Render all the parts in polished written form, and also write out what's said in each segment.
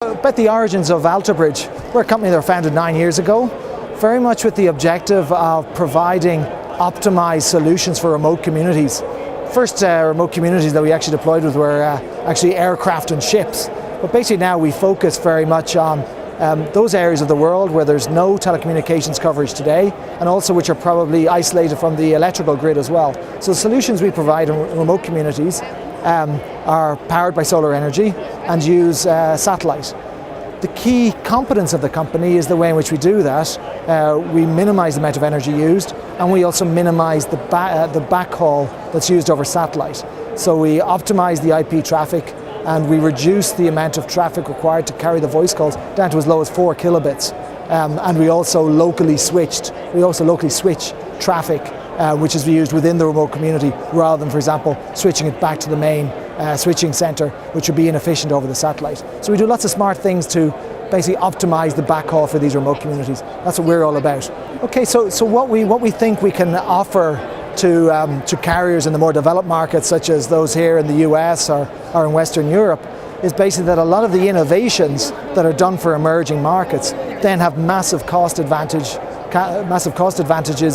About the origins of Altobridge. We're a company that was founded 9 years ago, very much with the objective of providing optimized solutions for remote communities. First remote communities that we actually deployed with were actually aircraft and ships. But basically now we focus very much on those areas of the world where there's no telecommunications coverage today, and also which are probably isolated from the electrical grid as well. So the solutions we provide in remote communities are powered by solar energy and use satellite. The key competence of the company is the way in which we do that. We minimize the amount of energy used, and we also minimize the backhaul that's used over satellite. So we optimize the IP traffic, and we reduce the amount of traffic required to carry the voice calls down to as low as 4 kilobits. And we also locally switch traffic which is used within the remote community, rather than, for example, switching it back to the main switching center, which would be inefficient over the satellite. So we do lots of smart things to basically optimize the backhaul for these remote communities. That's what we're all about. Okay, so what we think we can offer to carriers in the more developed markets, such as those here in the US or in Western Europe, is basically that a lot of the innovations that are done for emerging markets then have massive cost advantages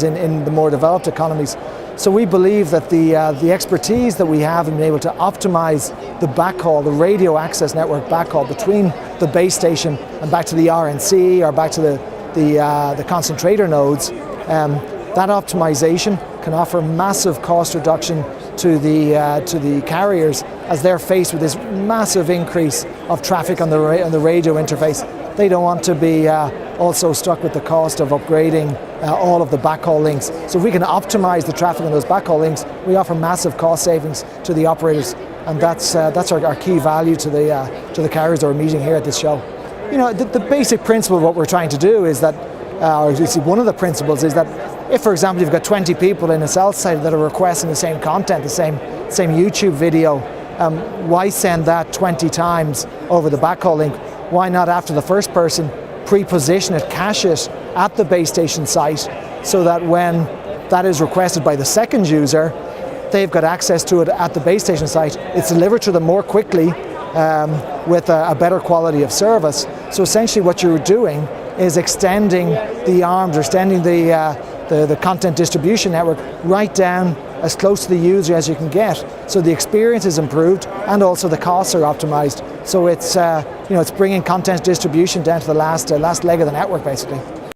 in the more developed economies. So we believe that the expertise that we have in being able to optimize the backhaul, the radio access network backhaul between the base station and back to the RNC or back to the concentrator nodes, that optimization can offer massive cost reduction to the carriers as they're faced with this massive increase of traffic on the radio interface. They don't want to be also stuck with the cost of upgrading all of the backhaul links. So if we can optimize the traffic on those backhaul links, we offer massive cost savings to the operators, and that's our key value to the carriers that we're meeting here at this show. You know, the basic principle of what we're trying to do is that, or at least one of the principles is that if, for example, you've got 20 people in a cell site that are requesting the same content, the same YouTube video, why send that 20 times over the backhaul link? Why not, after the first person, pre-position it, cache it at the base station site, so that when that is requested by the second user, they've got access to it at the base station site. It's delivered to them more quickly with a better quality of service. So essentially what you're doing is extending the arms, or extending the content distribution network right down as close to the user as you can get. So the experience is improved, and also the costs are optimized. So it's it's bringing content distribution down to the last leg of the network, basically.